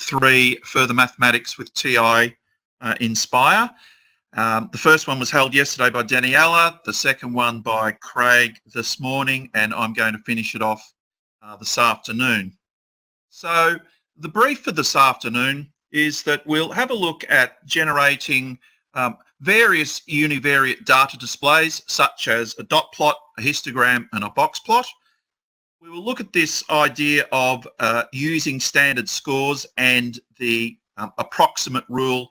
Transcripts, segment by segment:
3 Further Mathematics with TI-Nspire. The first one was held yesterday by Daniela, the second one by Craig this morning, and I'm going to finish it off this afternoon. So the brief for this afternoon is that we'll have a look at generating various univariate data displays such as a dot plot, a histogram and a box plot. We will look at this idea of using standard scores and the approximate rule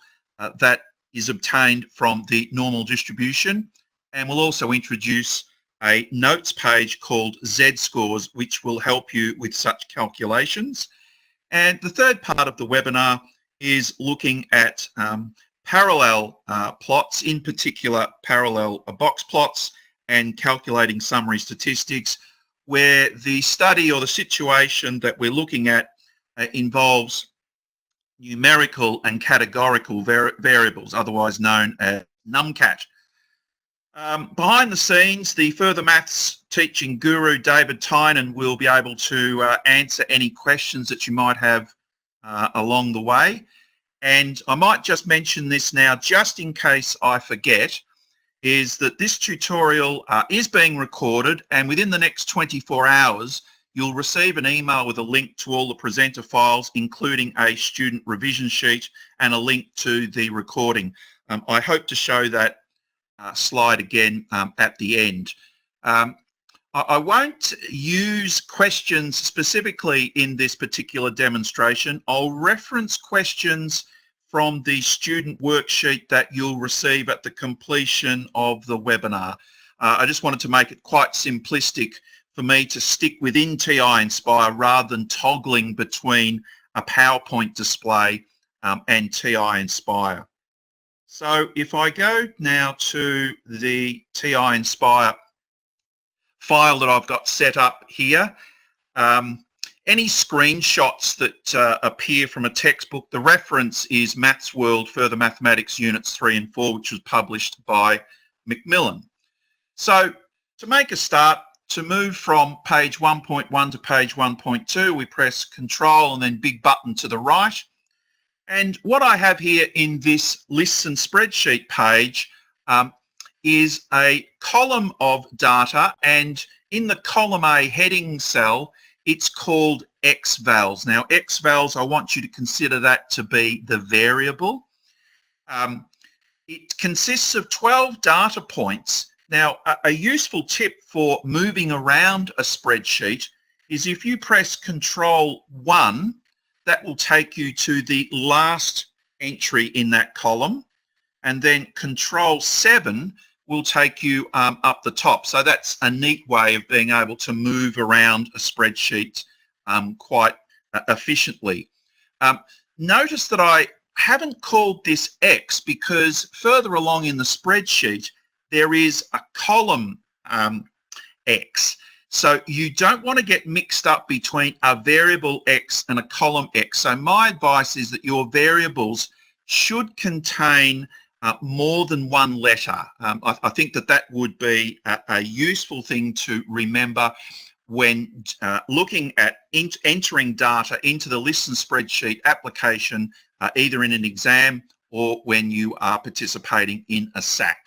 that is obtained from the normal distribution, and we'll also introduce a notes page called Z-scores which will help you with such calculations. And the third part of the webinar is looking at parallel plots, in particular parallel box plots, and calculating summary statistics, where the study or the situation that we're looking at involves numerical and categorical variables, otherwise known as NUMCAT. Behind the scenes, the further maths teaching guru David Tynan will be able to answer any questions that you might have along the way. And I might just mention this now, just in case I forget, is that this tutorial is being recorded, and within the next 24 hours, you'll receive an email with a link to all the presenter files, including a student revision sheet and a link to the recording. I hope to show that slide again at the end. I won't use questions specifically in this particular demonstration. I'll reference questions from the student worksheet that you'll receive at the completion of the webinar. I just wanted to make it quite simplistic for me to stick within TI-Nspire rather than toggling between a PowerPoint display and TI-Nspire. So if I go now to the TI-Nspire file that I've got set up here, any screenshots that appear from a textbook, the reference is Maths World Further Mathematics Units 3 and 4, which was published by Macmillan. So to make a start, to move from page 1.1 to page 1.2, we press Control and then big button to the right. And what I have here in this lists and spreadsheet page is a column of data, and in the column A heading cell, it's called xvals. Now, xvals, I want you to consider that to be the variable. It consists of 12 data points. Now, a useful tip for moving around a spreadsheet is if you press Control 1, that will take you to the last entry in that column, and then Control 7 will take you up the top. So that's a neat way of being able to move around a spreadsheet quite efficiently. Notice that I haven't called this X because further along in the spreadsheet there is a column X. So you don't want to get mixed up between a variable X and a column X. So my advice is that your variables should contain more than one letter. I think that that would be a useful thing to remember when looking at entering data into the list and spreadsheet application, either in an exam or when you are participating in a SAC.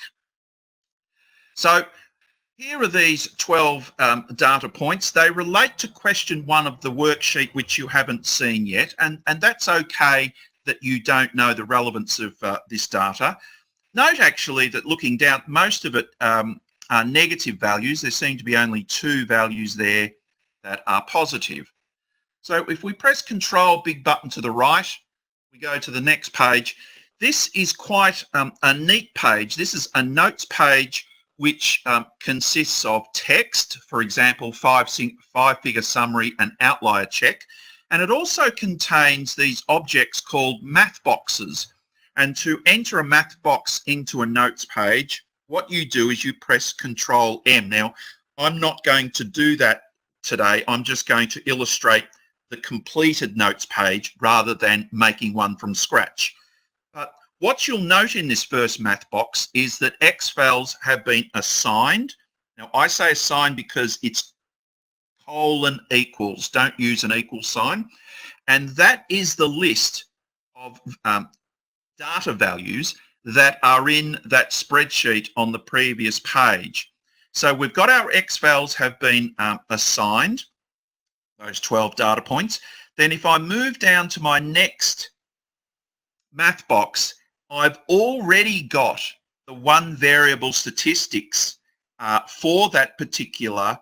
So here are these 12 data points. They relate to question 1 of the worksheet, which you haven't seen yet, and that's okay that you don't know the relevance of this data. Note actually that looking down, most of it are negative values. There seem to be only 2 values there that are positive. So if we press Control, big button to the right, we go to the next page. This is quite a neat page. This is a notes page which consists of text, for example, five-figure summary and outlier check. And it also contains these objects called math boxes. And to enter a math box into a notes page, what you do is you press Control M. Now, I'm not going to do that today. I'm just going to illustrate the completed notes page rather than making one from scratch. But what you'll note in this first math box is that xvals have been assigned. Now, I say assigned because it's colon equals. Don't use an equal sign. And that is the list of data values that are in that spreadsheet on the previous page. So we've got our XVals have been assigned, those 12 data points. Then if I move down to my next math box, I've already got the one variable statistics for that particular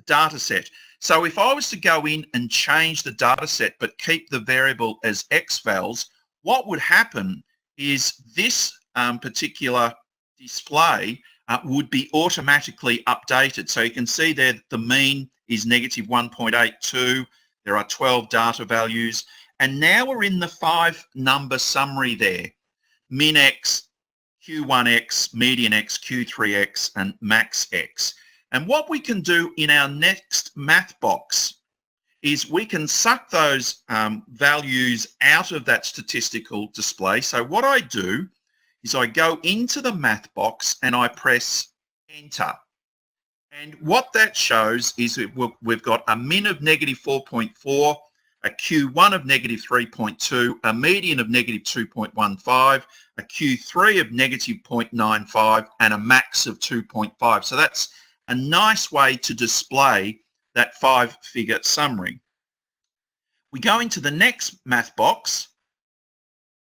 data set. So if I was to go in and change the data set but keep the variable as XVals, what would happen is this particular display would be automatically updated. So you can see there that the mean is negative 1.82. There are 12 data values. And now we're in the 5-number summary there. Min X, Q1X, median X, Q3X, and max X. And what we can do in our next math box is we can suck those values out of that statistical display. So what I do is I go into the math box and I press enter. And what that shows is we've got a min of negative 4.4, a Q1 of negative 3.2, a median of negative 2.15, a Q3 of negative 0.95, and a max of 2.5. So that's a nice way to display that 5-figure summary. We go into the next math box,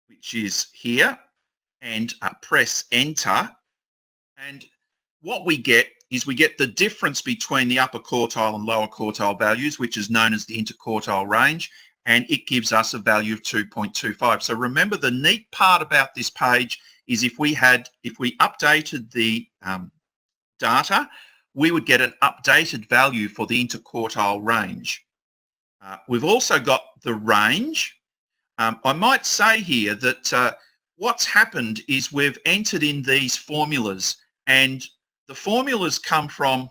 which is here, and press enter. And what we get is we get the difference between the upper quartile and lower quartile values, which is known as the interquartile range, and it gives us a value of 2.25. So remember, the neat part about this page is if we updated the data, we would get an updated value for the interquartile range. We've also got the range. I might say here that what's happened is we've entered in these formulas, and the formulas come from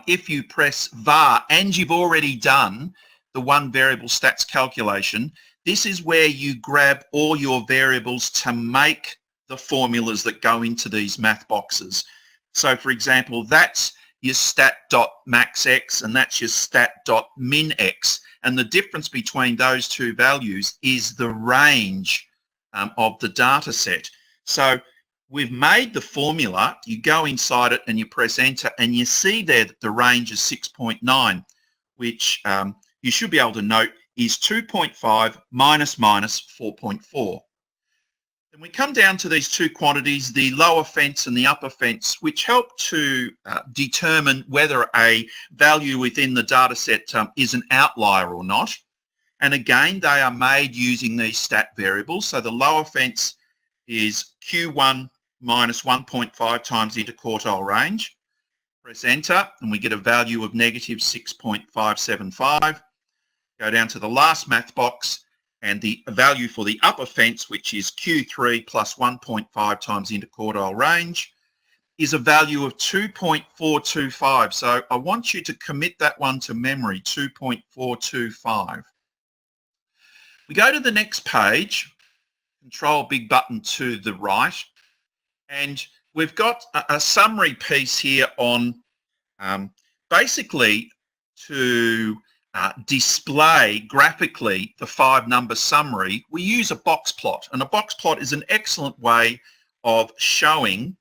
if you press var and you've already done the one variable stats calculation, this is where you grab all your variables to make the formulas that go into these math boxes. So for example, that's your stat.maxx and that's your stat.minx. And the difference between those two values is the range of the data set. So we've made the formula, you go inside it and you press enter and you see there that the range is 6.9, which you should be able to note is 2.5 minus 4.4. Then we come down to these two quantities, the lower fence and the upper fence, which help to determine whether a value within the data set is an outlier or not. And again, they are made using these stat variables. So the lower fence is Q1 minus 1.5 times the interquartile range. Press enter and we get a value of negative 6.575. Go down to the last math box and the value for the upper fence, which is Q3 plus 1.5 times the interquartile range, is a value of 2.425. So I want you to commit that one to memory, 2.425. We go to the next page, control big button to the right, and we've got a summary piece here on basically to display graphically the 5-number summary. We use a box plot, and a box plot is an excellent way of showing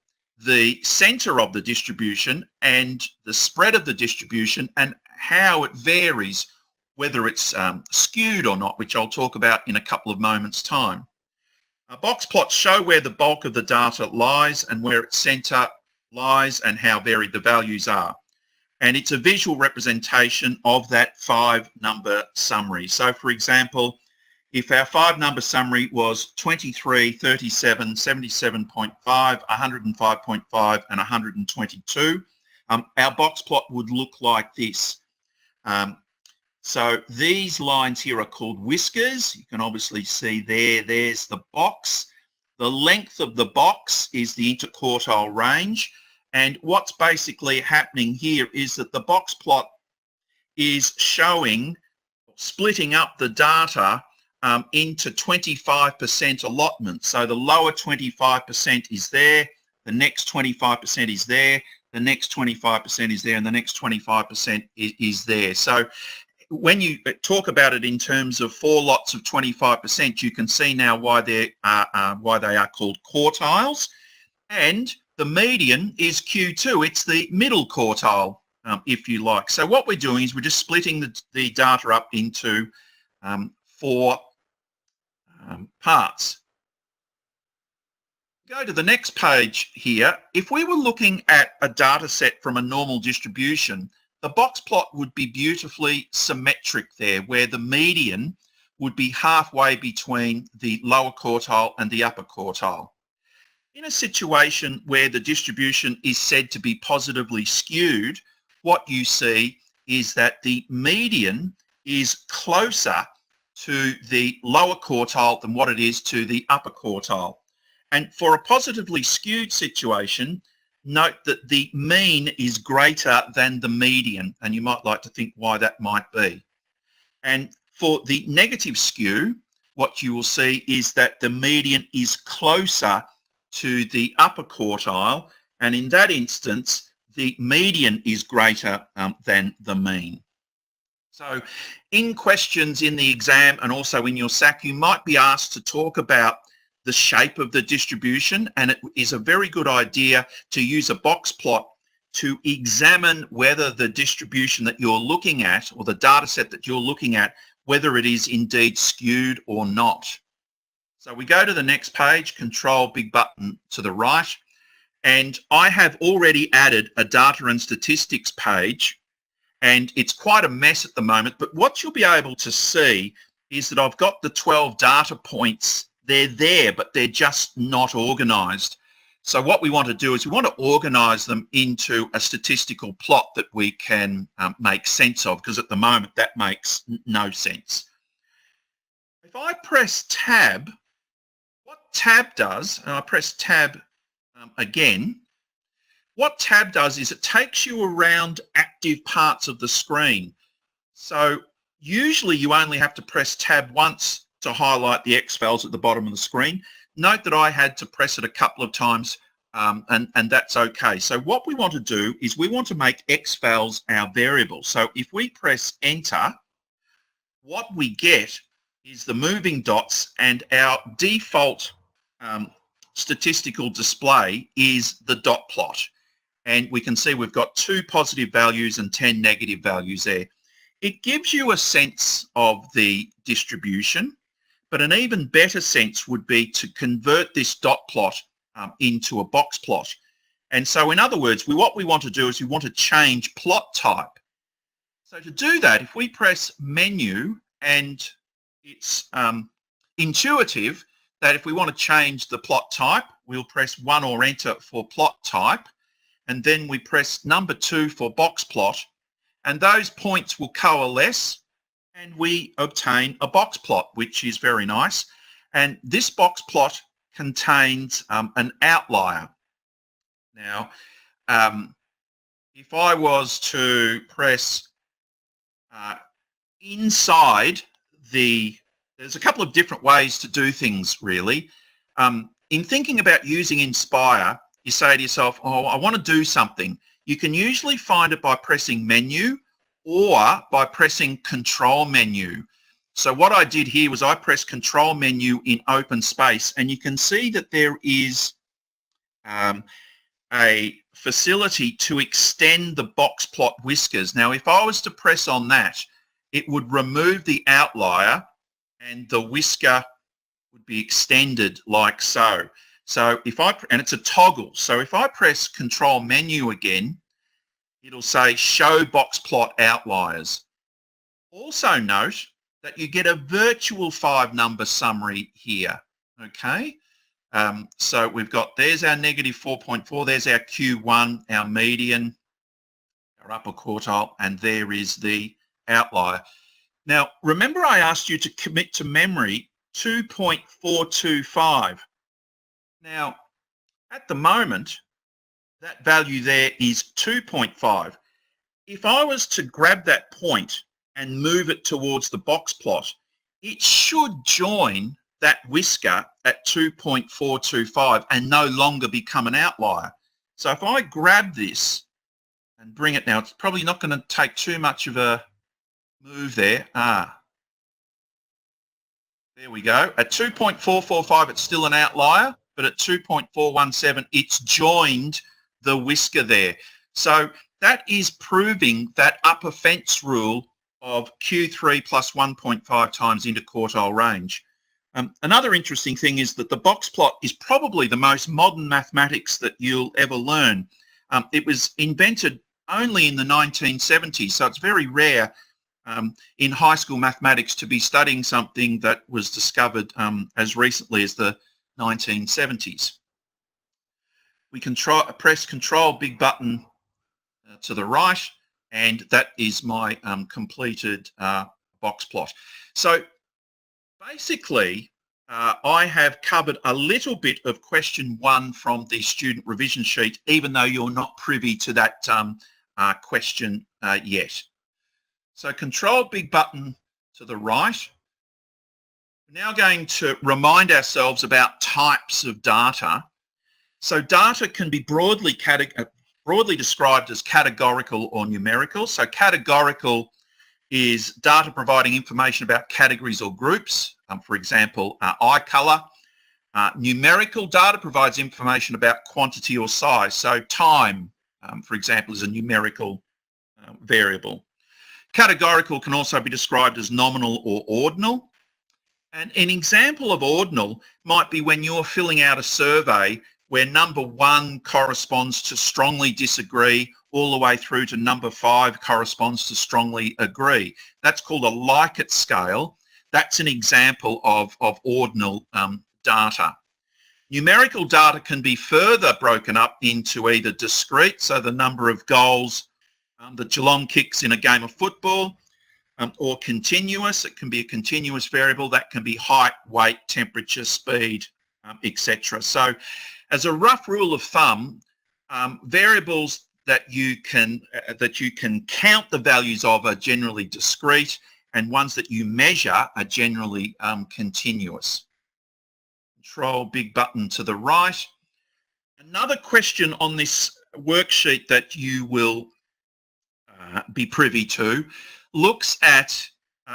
the center of the distribution and the spread of the distribution and how it varies, whether it's skewed or not, which I'll talk about in a couple of moments' time. Box plots show where the bulk of the data lies and where its center lies and how varied the values are. And it's a visual representation of that 5-number summary. So for example, if our 5-number summary was 23, 37, 77.5, 105.5 and 122, our box plot would look like this. So these lines here are called whiskers. You can obviously see there's the box. The length of the box is the interquartile range. And what's basically happening here is that the box plot is showing, splitting up the data into 25% allotments. So the lower 25% is there, the next 25% is there, the next 25% is there, and the next 25% is there. So when you talk about it in terms of 4 lots of 25%, you can see now why they are called quartiles. And the median is Q2. It's the middle quartile, if you like. So what we're doing is we're just splitting the data up into 4 parts. Go to the next page here. If we were looking at a data set from a normal distribution, the box plot would be beautifully symmetric there, where the median would be halfway between the lower quartile and the upper quartile. In a situation where the distribution is said to be positively skewed, what you see is that the median is closer to the lower quartile than what it is to the upper quartile. And for a positively skewed situation, note that the mean is greater than the median, and you might like to think why that might be. And for the negative skew, what you will see is that the median is closer to the upper quartile, and in that instance, the median is greater than the mean. So in questions in the exam and also in your SAC, you might be asked to talk about the shape of the distribution, and it is a very good idea to use a box plot to examine whether the distribution that you're looking at, or the data set that you're looking at, whether it is indeed skewed or not. So we go to the next page, Control big button to the right, and I have already added a data and statistics page, and it's quite a mess at the moment, but what you'll be able to see is that I've got the 12 data points. They're there, but they're just not organised. So what we want to do is we want to organise them into a statistical plot that we can make sense of, because at the moment that makes no sense. If I press Tab, what Tab does, and I press Tab again, what Tab does is it takes you around active parts of the screen. So usually you only have to press Tab once to highlight the X values at the bottom of the screen. Note that I had to press it a couple of times, and that's okay. So what we want to do is we want to make X values our variable. So if we press Enter, what we get is the moving dots, and our default statistical display is the dot plot. And we can see we've got 2 positive values and 10 negative values there. It gives you a sense of the distribution, but an even better sense would be to convert this dot plot into a box plot. And so in other words, what we want to do is we want to change plot type. So to do that, if we press Menu, and it's intuitive that if we want to change the plot type, we'll press 1 or Enter for plot type, and then we press number 2 for box plot, and those points will coalesce and we obtain a box plot, which is very nice. And this box plot contains an outlier. Now, if I was to press inside there's a couple of different ways to do things, really. In thinking about using Nspire, you say to yourself, oh, I want to do something. You can usually find it by pressing Menu or by pressing Control Menu. So what I did here was I pressed Control Menu in open space, and you can see that there is a facility to extend the box plot whiskers. Now, if I was to press on that, it would remove the outlier and the whisker would be extended like so. So and it's a toggle. So if I press Control Menu again, it'll say Show Box Plot Outliers. Also note that you get a virtual 5-number summary here, okay? So we've got, there's our negative 4.4, there's our Q1, our median, our upper quartile, and there is the outlier. Now, remember I asked you to commit to memory 2.425. Now, at the moment, that value there is 2.5. If I was to grab that point and move it towards the box plot, it should join that whisker at 2.425 and no longer become an outlier. So if I grab this and bring it now, it's probably not going to take too much of a move there. There we go. At 2.445, it's still an outlier, but at 2.417, it's joined the whisker there. So that is proving that upper fence rule of Q3 plus 1.5 times interquartile range. Another interesting thing is that the box plot is probably the most modern mathematics that you'll ever learn. It was invented only in the 1970s, so it's very rare in high school mathematics to be studying something that was discovered as recently as the 1970s. We can press Control big button to the right, and that is my completed box plot. So basically, I have covered a little bit of question 1 from the student revision sheet, even though you're not privy to that question yet. So Control big button to the right. We're now going to remind ourselves about types of data. So data can be broadly described as categorical or numerical. So categorical is data providing information about categories or groups, for example, eye colour. Numerical data provides information about quantity or size. So time, for example, is a numerical variable. Categorical can also be described as nominal or ordinal. And an example of ordinal might be when you're filling out a survey where number 1 corresponds to strongly disagree all the way through to number 5 corresponds to strongly agree. That's called a Likert scale. That's an example of ordinal data. Numerical data can be further broken up into either discrete, so the number of goals that Geelong kicks in a game of football, or continuous. It can be a continuous variable. That can be height, weight, temperature, speed, etc. So as a rough rule of thumb, variables that you can count the values of are generally discrete, and ones that you measure are generally continuous. Control big button to the right. Another question on this worksheet that you will be privy to looks at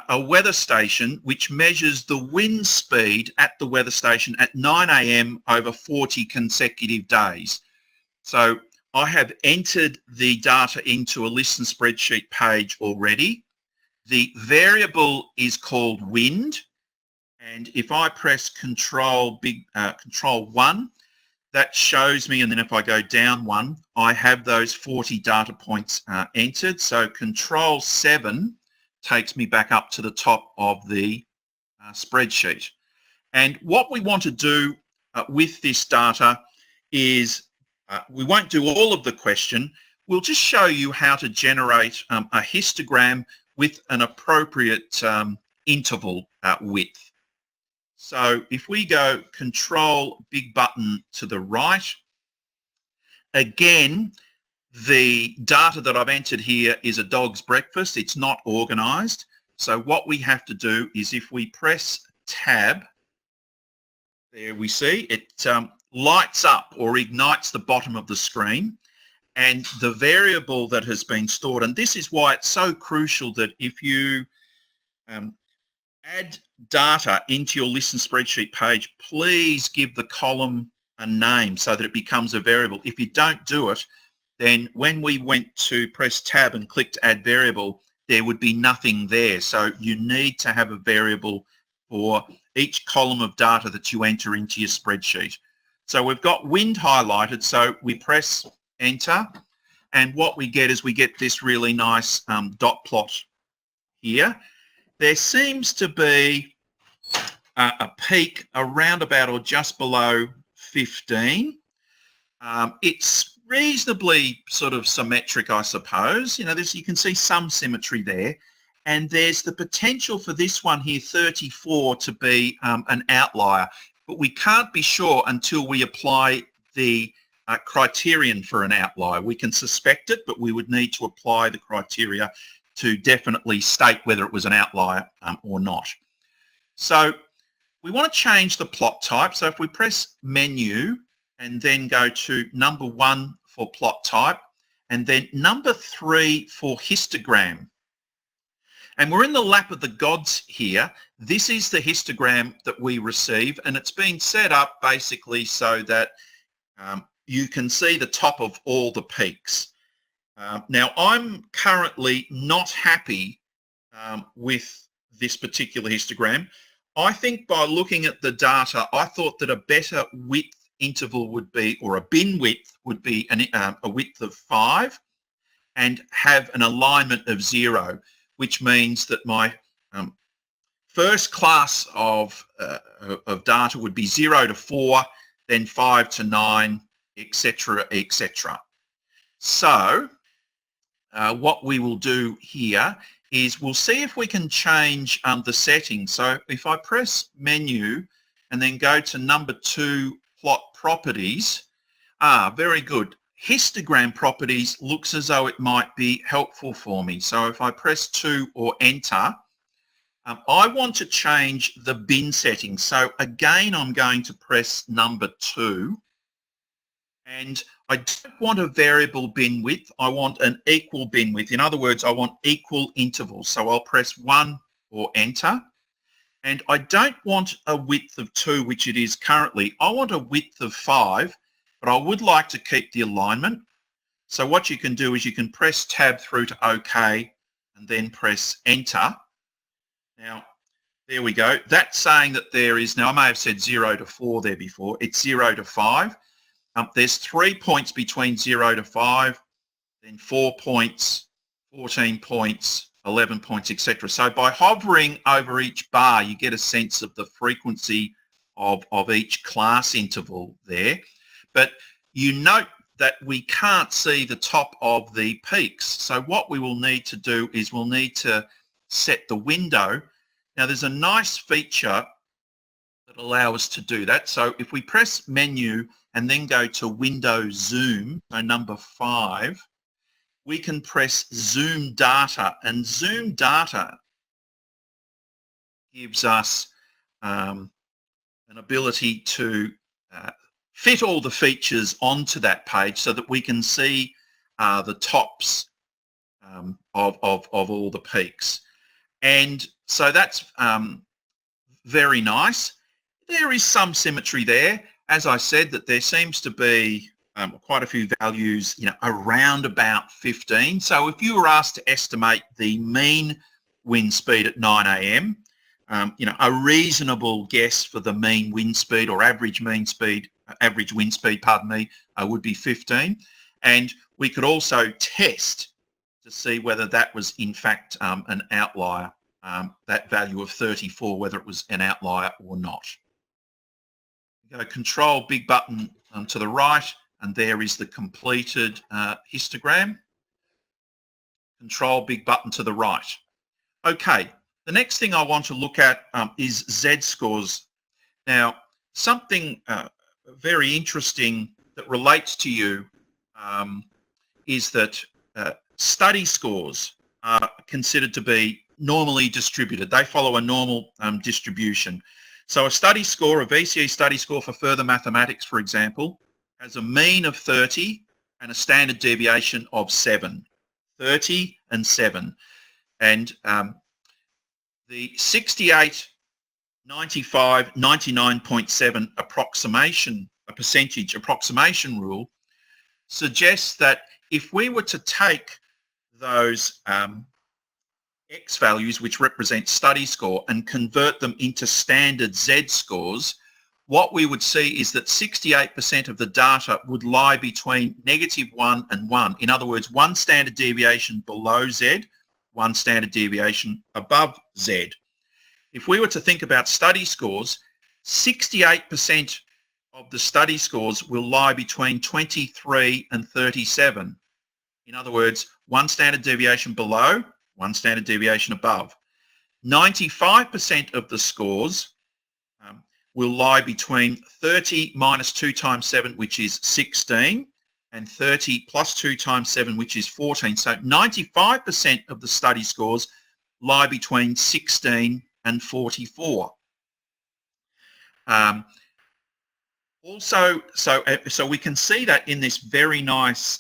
a weather station which measures the wind speed at the weather station at 9 a.m. over 40 consecutive days. So I have entered the data into a listen spreadsheet page already. The variable is called wind, and if I press Control 1, that shows me, and then if I go down 1, I have those 40 data points entered. So Control 7 takes me back up to the top of the spreadsheet. And what we want to do with this data is we won't do all of the question. We'll just show you how to generate a histogram with an appropriate interval width. So if we go Control big button to the right, again, the data that I've entered here is a dog's breakfast. It's not organised. So what we have to do is if we press Tab, there we see it lights up or ignites the bottom of the screen, and the variable that has been stored, and this is why it's so crucial that if you add data into your listen spreadsheet page, please give the column a name so that it becomes a variable. If you don't do it, then when we went to press Tab and click to add variable, there would be nothing there. So you need to have a variable for each column of data that you enter into your spreadsheet. So we've got wind highlighted, so we press Enter, and what we get is we get this really nice dot plot here. There seems to be a peak around about or just below 15. It's reasonably sort of symmetric, I suppose. You know, you can see some symmetry there. And there's the potential for this one here, 34, to be an outlier. But we can't be sure until we apply the criterion for an outlier. We can suspect it, but we would need to apply the criteria to definitely state whether it was an outlier or not. So we want to change the plot type. So if we press Menu and then go to number 1 for plot type and then number 3 for histogram. And we're in the lap of the gods here. This is the histogram that we receive, and it's been set up basically so that you can see the top of all the peaks. Now, I'm currently not happy with this particular histogram. I think by looking at the data, I thought that a better width interval would be, or a bin width would be a width of 5 and have an alignment of 0, which means that my first class of data would be 0 to 4, then 5 to 9, etc., etc. So what we will do here is we'll see if we can change the settings. So if I press menu and then go to number 2, plot properties, very good. Histogram properties looks as though it might be helpful for me. So if I press 2 or enter, I want to change the bin settings. So again, I'm going to press number 2. And I don't want a variable bin width. I want an equal bin width. In other words, I want equal intervals. So I'll press 1 or enter. And I don't want a width of 2, which it is currently. I want a width of 5, but I would like to keep the alignment. So what you can do is you can press tab through to OK and then press enter. Now, there we go. That's saying that there is, now I may have said 0 to 4 there before. It's 0 to 5. There's 3 points between 0 to 5, then 4 points, 14 points, 11 points, etc. So by hovering over each bar, you get a sense of the frequency of each class interval there. But you note that we can't see the top of the peaks. So what we will need to do is we'll need to set the window. Now there's a nice feature that allows us to do that. So if we press menu and then go to window zoom, so number 5, we can press zoom data, and zoom data gives us an ability to fit all the features onto that page so that we can see the tops of all the peaks. And so that's very nice. There is some symmetry there. As I said, that there seems to be quite a few values, around about 15. So if you were asked to estimate the mean wind speed at 9 a.m., a reasonable guess for the mean wind speed or average wind speed, would be 15. And we could also test to see whether that was in fact an outlier, that value of 34, whether it was an outlier or not. Go control big button to the right, and there is the completed histogram. Control big button to the right. Okay, the next thing I want to look at is Z-scores. Now, something very interesting that relates to you is that study scores are considered to be normally distributed. They follow a normal distribution. So a study score, a VCE study score for further mathematics, for example, has a mean of 30 and a standard deviation of 7. 30 and 7. And the 68, 95, 99.7 approximation, a percentage approximation rule suggests that if we were to take those X values, which represent study score, and convert them into standard Z scores, what we would see is that 68% of the data would lie between -1 and 1. In other words, 1 standard deviation below Z, 1 standard deviation above Z. If we were to think about study scores, 68% of the study scores will lie between 23 and 37. In other words, 1 standard deviation below, 1 standard deviation above. 95% of the scores will lie between 30 minus 2 times 7, which is 16, and 30 plus 2 times 7, which is 14. So 95% of the study scores lie between 16 and 44. Also, so we can see that in this very nice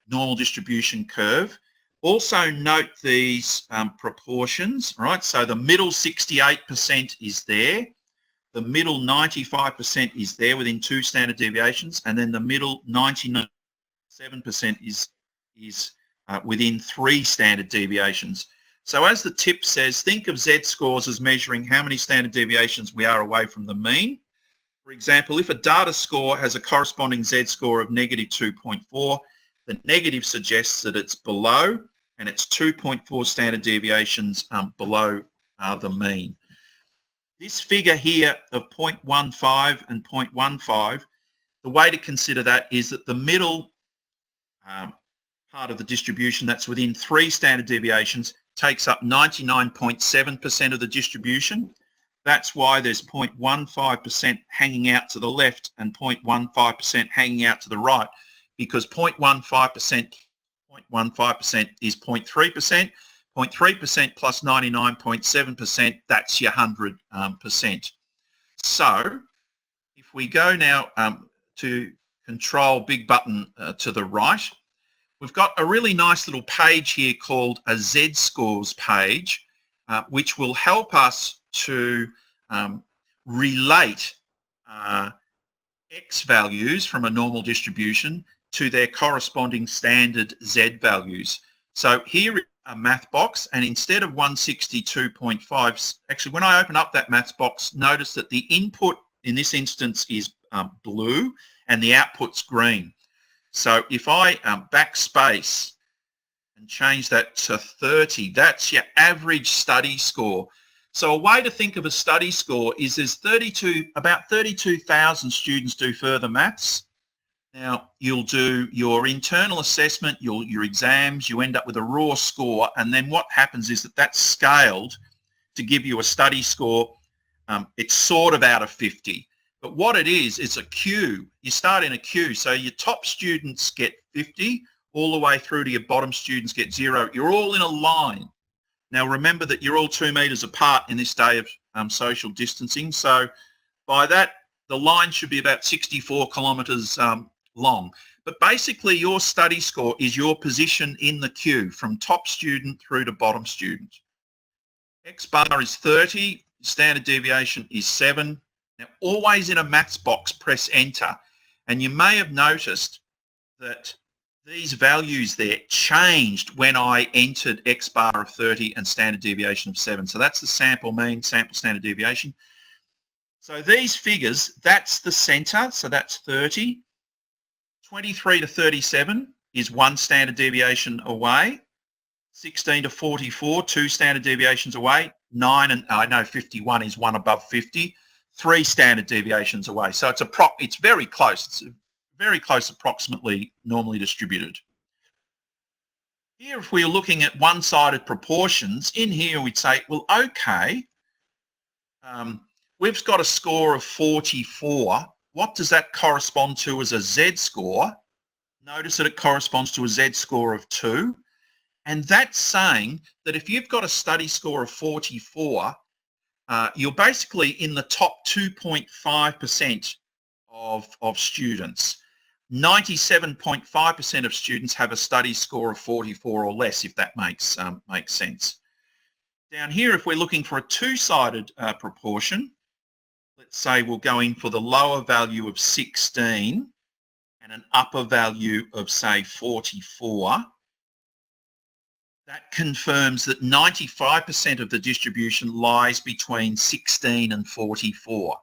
normal distribution curve, Also note these proportions, right? So the middle 68% is there. The middle 95% is there within 2 standard deviations, and then the middle 97% is within 3 standard deviations. So as the tip says, think of z-scores as measuring how many standard deviations we are away from the mean. For example, if a data score has a corresponding z-score of negative 2.4, the negative suggests that it's below, and it's 2.4 standard deviations below the mean. This figure here of 0.15 and 0.15, the way to consider that is that the middle part of the distribution that's within 3 standard deviations takes up 99.7% of the distribution. That's why there's 0.15% hanging out to the left and 0.15% hanging out to the right, because 0.15% is 0.3%. 0.3% plus 99.7%, that's your 100%. So if we go now to control big button to the right, we've got a really nice little page here called a z-scores page, which will help us to relate x values from a normal distribution to their corresponding standard z values. So here is a math box, and instead of 162.5, actually when I open up that math box, notice that the input in this instance is blue and the output's green. So if I backspace and change that to 30, that's your average study score. So a way to think of a study score is there's about 32,000 students do further maths. Now, you'll do your internal assessment, your exams, you end up with a raw score, and then what happens is that that's scaled to give you a study score. It's sort of out of 50. But what it is, it's a queue. You start in a queue. So your top students get 50, all the way through to your bottom students get 0. You're all in a line. Now, remember that you're all 2 metres apart in this day of social distancing. So by that, the line should be about 64 kilometres long. But basically your study score is your position in the queue from top student through to bottom student. X bar is 30, standard deviation is 7. Now always in a maths box, press enter, and you may have noticed that these values there changed when I entered X bar of 30 and standard deviation of 7. So that's the sample mean, sample standard deviation. So these figures, that's the center, so that's 30. 23 to 37 is 1 standard deviation away. 16 to 44, 2 standard deviations away. 9 and I know 51 is 1 above 50, 3 standard deviations away. So it's very close. It's very close, approximately normally distributed. Here, if we're looking at one-sided proportions, in here we'd say, well, okay, we've got a score of 44. What does that correspond to as a z-score? Notice that it corresponds to a z-score of 2. And that's saying that if you've got a study score of 44, you're basically in the top 2.5% of students. 97.5% of students have a study score of 44 or less, if that makes sense. Down here, if we're looking for a two-sided proportion, let's say we'll go in for the lower value of 16 and an upper value of, say, 44. That confirms that 95% of the distribution lies between 16 and 44.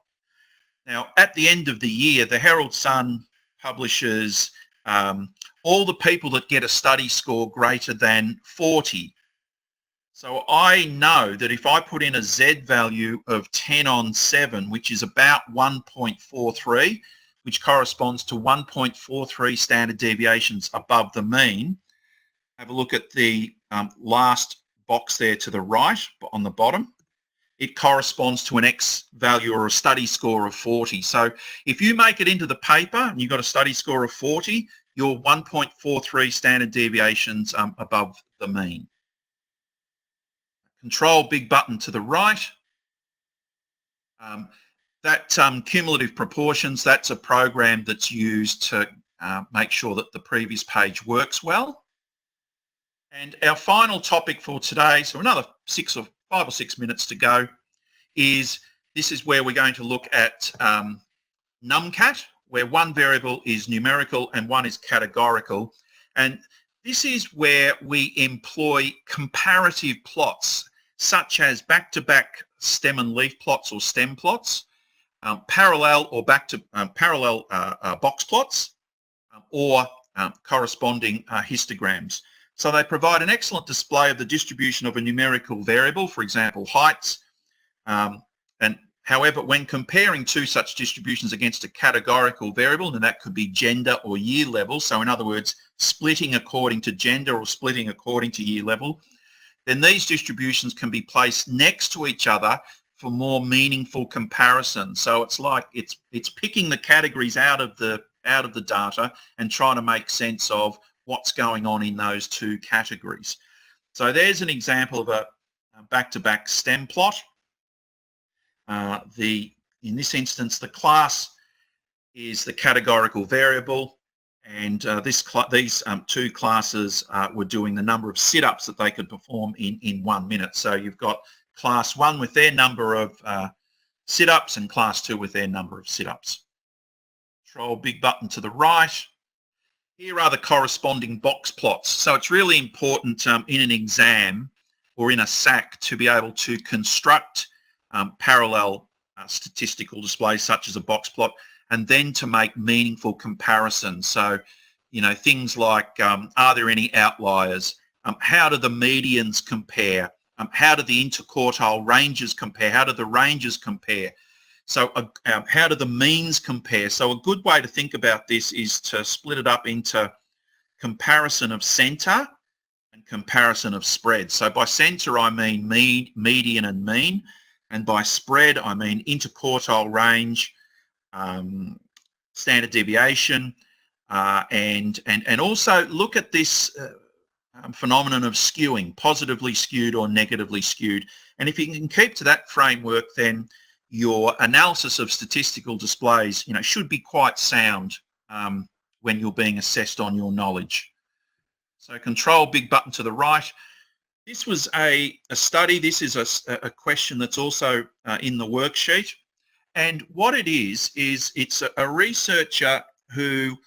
Now, at the end of the year, the Herald Sun publishes all the people that get a study score greater than 40. So I know that if I put in a Z value of 10 on 7, which is about 1.43, which corresponds to 1.43 standard deviations above the mean, have a look at the last box there to the right on the bottom. It corresponds to an X value or a study score of 40. So if you make it into the paper and you've got a study score of 40, you're 1.43 standard deviations above the mean. Control big button to the right. That cumulative proportions, that's a program that's used to make sure that the previous page works well. And our final topic for today, so another 5 or 6 minutes to go, is this is where we're going to look at NUMCAT, where one variable is numerical and one is categorical. And this is where we employ comparative plots, such as back-to-back stem and leaf plots or stem plots, parallel or parallel box plots, or corresponding histograms. So they provide an excellent display of the distribution of a numerical variable, for example, heights. And however, when comparing two such distributions against a categorical variable, and that could be gender or year level, so in other words, splitting according to gender or splitting according to year level, then these distributions can be placed next to each other for more meaningful comparison. So it's like it's picking the categories out of the data and trying to make sense of what's going on in those two categories. So there's an example of a back-to-back stem plot. In this instance, the class is the categorical variable, and these two classes were doing the number of sit-ups that they could perform in 1 minute. So you've got class 1 with their number of sit-ups and class 2 with their number of sit-ups. Control big button to the right. Here are the corresponding box plots. So it's really important in an exam or in a SAC to be able to construct parallel statistical displays such as a box plot, and then to make meaningful comparisons. So, you know, things like, are there any outliers? How do the medians compare? How do the interquartile ranges compare? How do the ranges compare? So how do the means compare? So a good way to think about this is to split it up into comparison of centre and comparison of spread. So by centre, I mean median and mean. And by spread, I mean interquartile range, standard deviation, and also look at this phenomenon of skewing, positively skewed or negatively skewed. And if you can keep to that framework, then your analysis of statistical displays, you know, should be quite sound when you're being assessed on your knowledge. So control big button to the right. This was a study. This is a question that's also in the worksheet. And what it is it's a researcher who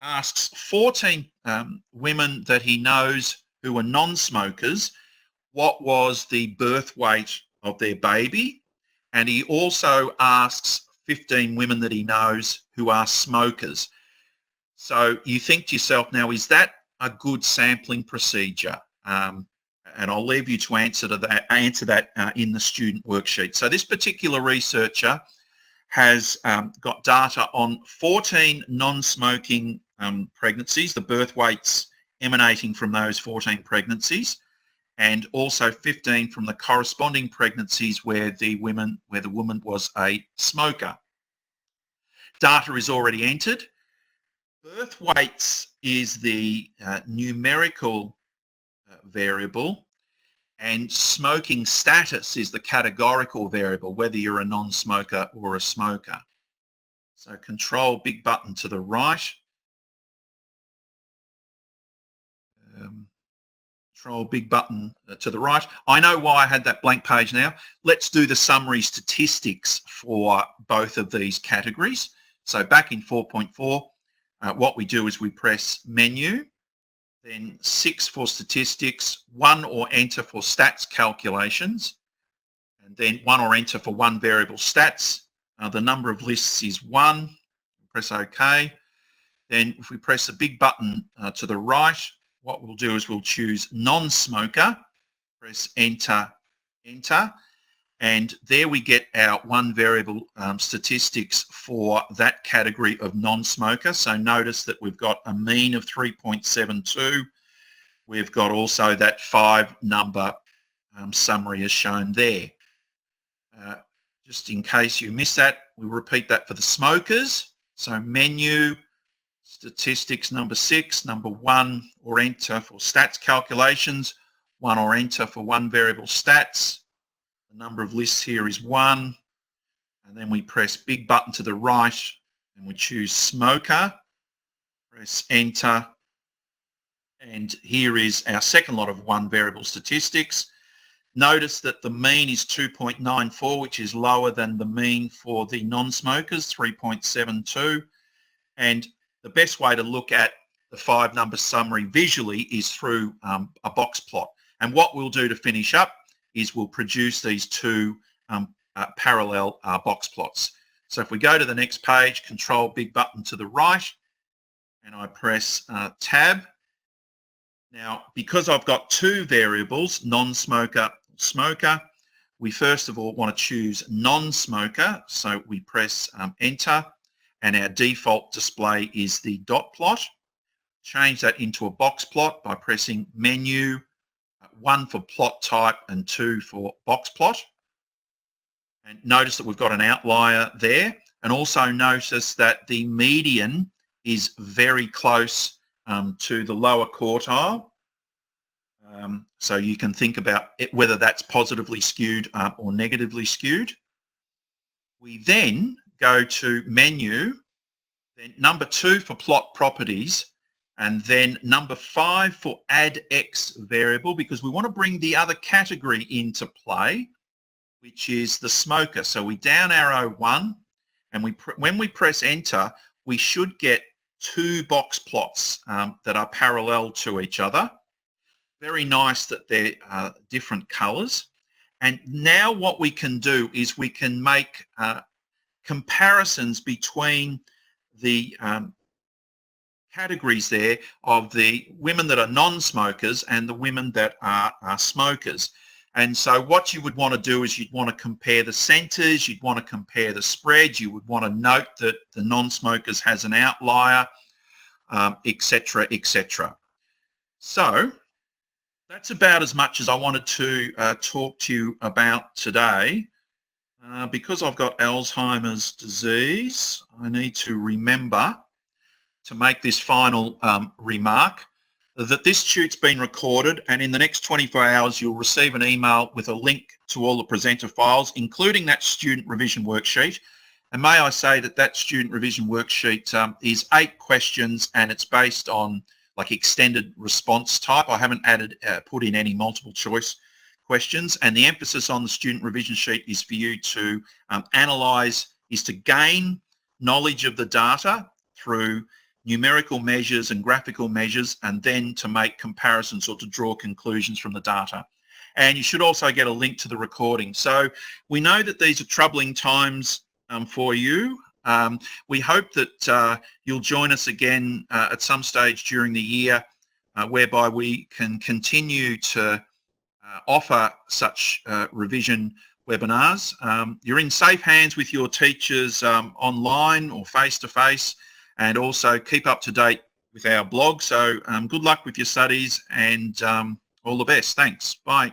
asks 14 women that he knows who are non-smokers what was the birth weight of their baby. And he also asks 15 women that he knows who are smokers. So you think to yourself, now, is that a good sampling procedure? And I'll leave you to answer that in the student worksheet. So this particular researcher has got data on 14 non-smoking pregnancies, the birth weights emanating from those 14 pregnancies, and also 15 from the corresponding pregnancies where the woman was a smoker. Data is already entered. Birth weights is the numerical variable, and smoking status is the categorical variable, whether you're a non-smoker or a smoker. So control big button to the right. Control big button to the right. I know why I had that blank page now. Let's do the summary statistics for both of these categories. So back in 4.4, what we do is we press menu, then 6 for statistics, 1 or enter for stats calculations, and then 1 or enter for one variable stats. The number of lists is 1. Press OK. Then if we press the big button to the right, what we'll do is we'll choose non-smoker, press enter, enter, and there we get our one variable statistics for that category of non-smoker. So notice that we've got a mean of 3.72. We've got also that 5 number summary as shown there. Just in case you missed that, we'll repeat that for the smokers. So menu, statistics number 6, number 1 or enter for stats calculations, 1 or enter for one variable stats. The number of lists here is 1. And then we press big button to the right and we choose smoker. Press enter. And here is our second lot of one variable statistics. Notice that the mean is 2.94, which is lower than the mean for the non-smokers, 3.72. And the best way to look at the 5-number summary visually is through a box plot. And what we'll do to finish up is we'll produce these two parallel box plots. So if we go to the next page, Control big button to the right, and I press Tab. Now, because I've got two variables, non-smoker, smoker, we first of all want to choose non-smoker. So we press Enter, and our default display is the dot plot. Change that into a box plot by pressing Menu, 1 for plot type and 2 for box plot. And notice that we've got an outlier there. And also notice that the median is very close to the lower quartile. So you can think about whether that's positively skewed or negatively skewed. We then go to Menu, then number 2 for plot properties, and then number 5 for add X variable, because we want to bring the other category into play, which is the smoker. So we down arrow 1, and when we press Enter, we should get two box plots that are parallel to each other. Very nice that they're different colors. And now what we can do is we can make comparisons between the categories there of the women that are non-smokers and the women that are smokers. And so what you would want to do is you'd want to compare the centers, you'd want to compare the spreads, you would want to note that the non-smokers has an outlier, etc., etc. So that's about as much as I wanted to talk to you about today. Because I've got Alzheimer's disease, I need to remember to make this final remark, that this tute's been recorded, and in the next 24 hours you'll receive an email with a link to all the presenter files, including that student revision worksheet. And may I say that that student revision worksheet is 8 questions, and it's based on like extended response type. I haven't put in any multiple choice questions, and the emphasis on the student revision sheet is for you to analyse, is to gain knowledge of the data through numerical measures and graphical measures, and then to make comparisons or to draw conclusions from the data. And you should also get a link to the recording. So we know that these are troubling times for you. We hope that you'll join us again at some stage during the year, whereby we can continue to offer such revision webinars. You're in safe hands with your teachers online or face-to-face, and also keep up to date with our blog. So good luck with your studies, and all the best. Thanks. Bye.